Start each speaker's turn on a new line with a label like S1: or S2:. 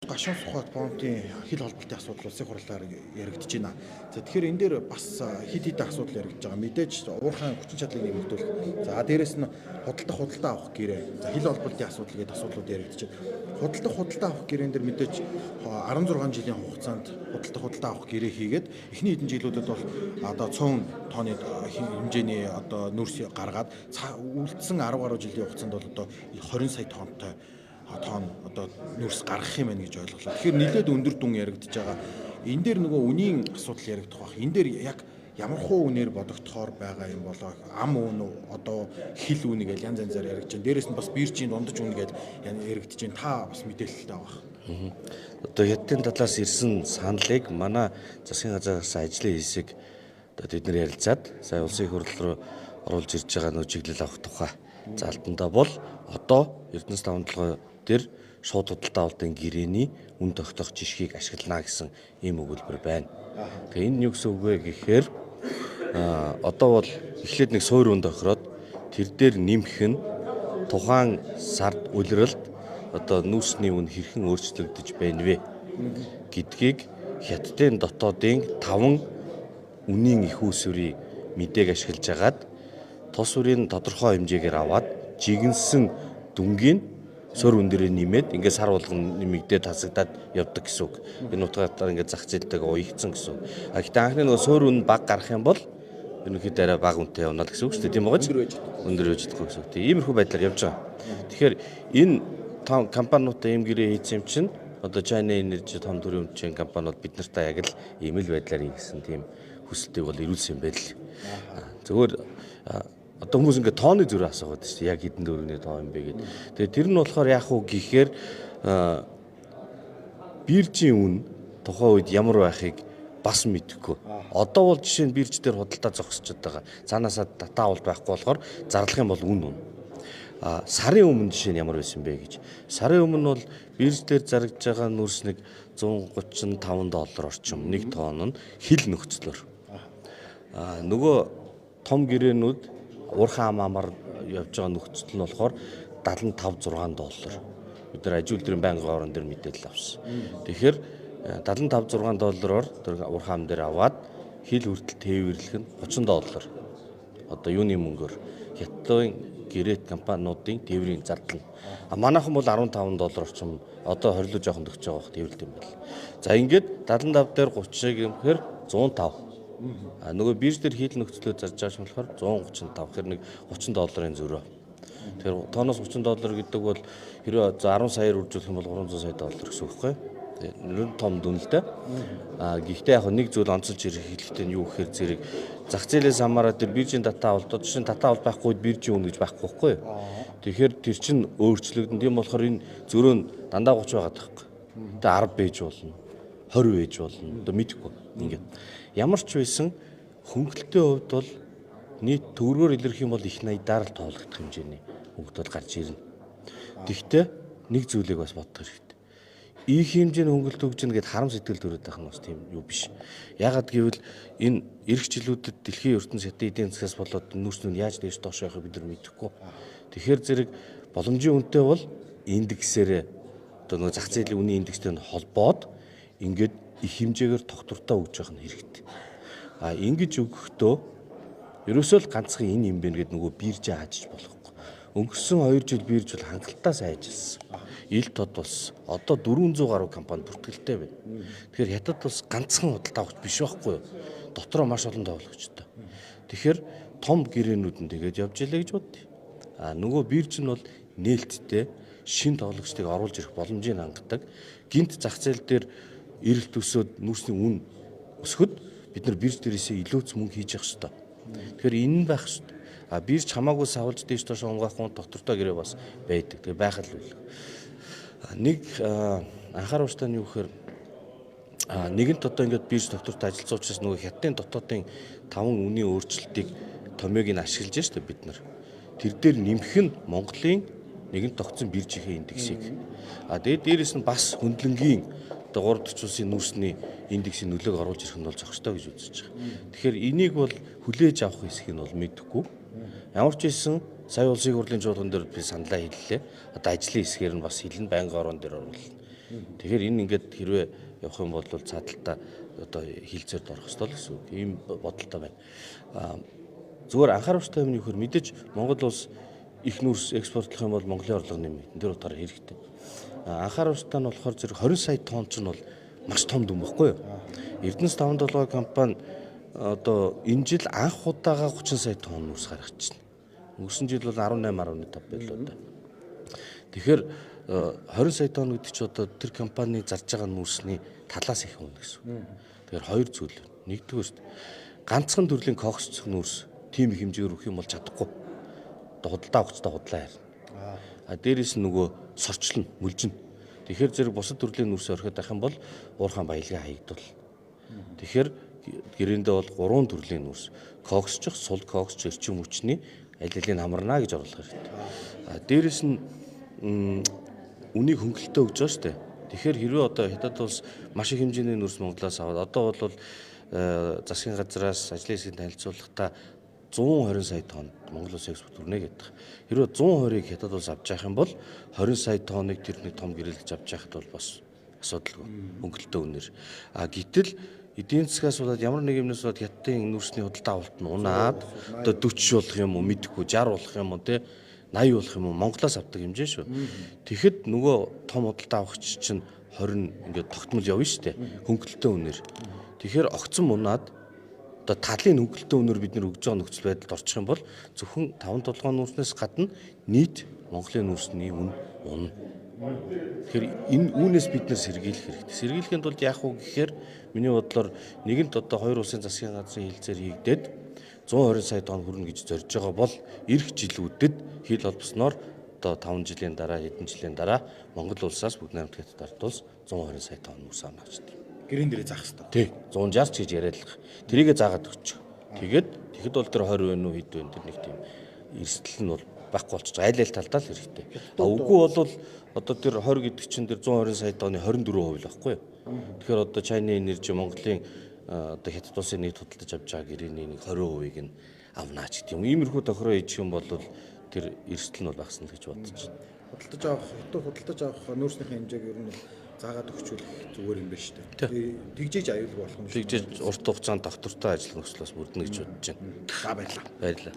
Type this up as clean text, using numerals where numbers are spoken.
S1: гашуун сухад бомтын хил холбоотой асуудал улсын хурлаар яригдж байна. За тэгэхээр энэ дээр бас хид хидэн асуудал яригдж байгаа. Мэдээж уурхайн хүчин чадлыг нэмэгдүүлэх. За дээрэс нь худалдаа авах гэрээ. За хил холбоотой асуудал гэдэг асуудлууд яригдж байна. Худалдаа авах гэрээн дээр мэдээж 16 жилийн хугацаанд худалдаа авах гэрээ хийгээд эхний хэдэн жилүүдэд бол одоо 100 тонны хэмжээний одоо нүрс гаргаад үлдсэн 10 гаруй жилийн хугацаанд бол одоо 20 сая тонтой тоон одоо нүрс гаргах юм байна гэж ойлголоо. Тэгэхээр нэлээд өндөр дүн яригдж байгаа. Энэ дээр нөгөө үнийн асуудал яригдах бах. Энэ дээр яг ямар хуу үнээр бодогдохоор байгаа юм болоо ам үн одоо хил үнийг аль янз янзаар яригдж байна. Дээрээс нь бас биржийн дундаж үн гэж яригдж байна. Та бас мэдээлэлтэй байгаа.
S2: Одоо хятадын талаас ирсэн саналыг манай засгийн газраас ажлын хэсэг одоо бид нар ярилцаад сая улсын хурл руу оруулж ирж байгаа нөө чиглэл авах тухай залтандаа бол одоо Эрдэнэс даван толгой дээр шууд худалдаа авалтын гэрээний үн тогтоох жишгийг ашиглана гэсэн ийм өгүүлбэр байна. Тэгээ энэ юу гэсэн үг вэ гэхээр одоо бол эхлээд нэг суур үн тохироод тэр дээр нэмэх нь тухайн сард улиралд одоо нүүрсний үн хэрхэн өөрчлөгдөж байна вэ гэдгийг хятадын дотоодын 5 үнийн их усүрийн мэдээг ашиглаж агаад тус үрийн тодорхой хэмжээгээр аваад жигэнсэн дүнгийн суур үн дээрээ нэмээд ингээд сар болгон нэмэгдээд хасагдаад явдаг гэсэн үг. Энэ утгаараа ингээд зах зээлтэйг уягдсан гэсэн үг. Гэхдээ анхны нөгөө суур үн баг гарах юм бол ерөнхийдөө арай бага үнэтэй явна л гэсэн үг шүү дээ. Тийм байгаа ч өндөр байж чадахгүй гэсэн үг. Иймэрхүү байдлаар явж байгаа. Тэгэхээр энэ компаниудаа ийм гэрээ хийсэн юм чинь одоо China Energy том төрийн өмчийн компаниуд бид нартай яг л ийм л байдлаар хийсэн тийм хүсэлтийг бол ирүүлсэн юм байл. Зөвхөн одоо хүмүүс ингээд тооны зүрх асуугаад шүү дээ. Яг хэдэн төгрөгийн тоо юм бэ гэдэг. Тэгээ тэр нь болохоор яах вэ гэхээр биржийн үн тухайн үед ямар байхыг бас мэдэхгүй. Одоо бол жишээ нь бирж дээр худалдаа зогсчиход байгаа. Цаанаасаа дата авалт байхгүй болохоор зарлах юм бол үн. Сарын өмнө жишээ нь ямар байсан бэ гэж. Сарын өмнө бол бирж дээр зарагдж байгаа нүрс нэг $135 орчим нэг тонн нь хил нөхцлөөр. Нөгөө том гэрээнүүд уурхайн амаар явж байгаа нөхцөл нь болохоор $75-6. Бид нар аж үйлдвэрийн байнгын орон дээр мэдээлэл авсан. Тэгэхээр $75-6-оор тэр уурхайн ам дээр аваад хил хүртэл тээвэрлэх нь $30. Одоо юуны мөнгөөр хятадын гэрээт компаниудын тээврийн зардал нь. Манайхан бол $15 орчим одоо хорилоо жоохон төгсөж байгаа тээвэрлэлт юм байна. За ингээд 75 дээр 30-ыг юмхээр 105. Нөгөө бирж дээр хил нөхцлөө зарж байгаа юм болохоор 135. Тэр нэг $30-ын зөрөө. Тэр тооноос $30 гэдэг бол хэрэв 10 саяар үржүүлэх юм бол $300 сая гэсэн үг байхгүй. Тэр том дүн л дээ. Гэхдээ яг нэг зүйл онцолж ирэх хэлэхдээ нь юу гэхээр зэрэг зах зээлээс хамаараад тэр биржийн дата авалтууд жишээ нь дата авалт байхгүй биржийн үн гэж байхгүй байхгүй. Тэгэхээр тэр чинь өөрчлөгдөн. Тийм болохоор энэ зөрөө нь дандаа 30 байгаад байхгүй. Тэгээ 10 байж болно. 20 байж болно. Одоо мэдэхгүй. Ингээд. Ямар ч байсан хөнгөлөлтийн хувьд бол нийт төгрөгөөр илэрх юм бол их 80-аар л тоологдох хэмжээний хөнгөлөлт бол гарч ирнэ. Гэхдээ нэг зүйлийг бас бодох хэрэгтэй. Их хэмжээний хөнгөлөлт өгж гэнэ гэд харам сэтгэл төрөд байх нь бас тийм юу биш. Ягаад гэвэл энэ эх жилүүдэд дэлхийн ертөнц хятад эдийн засгаас болоод нүүрс нь яаж дээш доош явахыг бид нар мэдэхгүй. Тэгэхээр зэрэг боломжийн үнэтэй бол индексээр одоо нэг зах зээлийн үнийн индекстэй холбоод ингээд их хэмжээгээр тогтвортой өгж явах нь хэрэгтэй. Ингэж өгөхдөө ерөөсөө л ганцхан энэ юм бэ гэдэг нөгөө биржээ хаажиж болохгүй. Өнгөрсөн 2 жил бирж бол хангалттай сайн ажилласан. Ил тод болсон. Одоо 400 гаруй компани бүртгэлтэй байна. Тэгэхээр хятад бас ганцхан худалдаа авах биш байхгүй юу? Дотроо маш олон тоглогчтой. Тэгэхээр том гэрээнүүд нь тэгээд явж илээ гэж бодъё. Нөгөө бирж нь бол нээлттэй шин тоглогчдыг оруулж ирэх боломжийг хангадаг. Гинт зах зээл дээр эрэлт өсөөд нүүрсний үн өсөхөд бид нар бирж дээрээсээ илүүц мөнгө хийж явах хэрэгтэй. Тэгэхээр энэ нь байх хэрэгтэй. Бирж хамаагүй савлж дээш доош унгахгүй доктортой гэрээ бас байдаг. Тэгээ байх л үл. Нэг анхааруулжтай нь юу гэхээр нэгэнт одоо ингээд бирж доктортой ажиллаж учраас нөгөө хятадын дотоодын 5 үнийн өөрчлөлтийг томьёог нь ашиглаж штэ бид нар. Тэр дээр нэмэх нь Монголын нэгэнт тогтсон биржийн индексийг. Тэгээд дээрэс нь бас хөндлөнгийн 3-40 улсын нүүрсний индексийн нөлөөг оруулж ирэх нь бол зохистой гэж үзэж байгаа. Тэгэхээр энийг бол хүлээж авах хэсгийг нь бол мэдэхгүй. Ямар ч байсан сая улсын хурлын чуулган дээр би саналаа хэллээ. Одоо ажлын хэсгээр нь бас хэлнэ, байнгын орон дээр оруулна. Тэгэхээр энэ ингээд хэрвээ явах юм бол цааталтаа одоо хилцээрд орох ёстой л гэсэн үг. Ийм бодолтой байна. Зүгээр анхаарамжтай юм нь юу гэхээр мэдээж Монгол улс их нүүрс экспортлох юм бол Монголын орлого нэмэгдэн. Тэр утгаараа хэрэгтэй. Анхаарамжтай нь болохоор зэрэг 20 сая тонн ч нь бол маш том дүн баггүй юу? Эрдэнэс 5-7 компани одоо энэ жил анх удаага 30 сая тонн нүүрс гаргачихна. Өнгөрсөн жил бол 18.5 байлоо да. Тэгэхээр 20 сая тонн гэдэг чинь одоо тэр компани зарж байгаа нүүрсний талаас их хүн гэсэн үг. Тэгэхээр хоёр зүйл. Нэгдүгээр ганцхан төрлийн коксцох нүүрс тийм их хэмжээгээр өгөх юм бол чадахгүй. Одоо худалдаа авахчтай худлаа харна. Дээрээс нь нөгөө сорчлно, мүлжинэ. Тэгэхээр зэрэг бусад төрлийн нүүрсээ орхиод авах юм бол уурхаан баялагаа хаягдвал. Тэгэхээр гэрээндээ бол 3 төрлийн нүүрс. Коксчих, сул коксч, эрчим хүчний аль алийг хамарна гэж оруулах хэрэгтэй. Дээрээс нь үнийг хөнгөлөлтөө өгж байгаа шүү дээ. Тэгэхээр хэрвээ одоо хятад улс маш их хэмжээний нүүрс Монголоос аваад одоо бол засгийн газраас ажлын хэсгийн танилцуулгахдаа 120 сая тонн Монгол улс экспорт хүрнэ гэдэг. Хэрвээ 120-ыг хятад улс авч явах юм бол 20 сая тонныг тэр нэг том гэрэлж авч явахд бол бас асуудалгүй хөнгөлөлтөө үнээр. Гэтэл эдийн засгаас болоод ямар нэг юмнаас болоод хятадын нүүрсний худалдаа авалт нь унаад одоо 40 болох юм уу мэдэхгүй 60 болох юм уу те 80 болох юм уу Монголоос авдаг хэмжээ шүү. Тэгэхэд нөгөө том худалдаа авахч чинь 20 ингээд тогтмол явна шүү дээ. Хөнгөлөлтөө үнээр. Тэгэхээр огцон унаад одоо талын хөнгөлөлтөө үнээр бид нэр өгж байгаа нөхцөл байдалд орчих юм бол зөвхөн 5 толгой нүүрснээс гадна нийт Монголын нүүрсний үн унана. Тэгэхээр энэ үүнээс бид нэр сэргийлэх хэрэгтэй. Сэргийлэхийн тулд яах вэ гэхээр миний бодлоор нэгэнт одоо хоёр улсын засгийн газрын хилцээр хийгдээд 120 сая тонн хүрнэ гэж зорж байгаа бол эх жилүүдэд хил холбосноор одоо 5 жилийн дараа хэдэн жилийн дараа Монгол улсаас бүгд найрамд хятад ард улс 120 сая тонн нүүрс авна гэж байна.
S1: Гэрэн дээрээ заах хэрэгтэй.
S2: Тий. 160 ч гэж яриад л. Тэрийгэ заагаад өгч. Тэгэхэд бол тэр 20 байна уу хэд байна тэр нэг тийм эрсдэл нь бол байхгүй болчих. Айл талдаа л хэрэгтэй. Үгүй бол одоо тэр 20 гэдэг чинь тэр 120 сая тонны 24% л байхгүй юу? Тэгэхээр одоо China Energy Монголын одоо хятад улсын нийт худалдаж авч байгаа гэрээний нэг 20%-ийг нь авнаа ч гэдэг юм. Иймэрхүү тохироо хийчих юм бол тэр эрсдэл нь бол багасна гэж бодож байна.
S1: Худалдаж авах нүүрснийхээ хэмжээг ер нь заагаад өгчүүл зүгээр юм байна шүү дээ. Тэгжээж аюулгүй болох юм шүү.
S2: Тэгжээж урт хугацаанд доктортой ажил нөхцлөөс бүрдэнэ гэж бодож байна.
S1: Баярлалаа.
S2: Баярлалаа.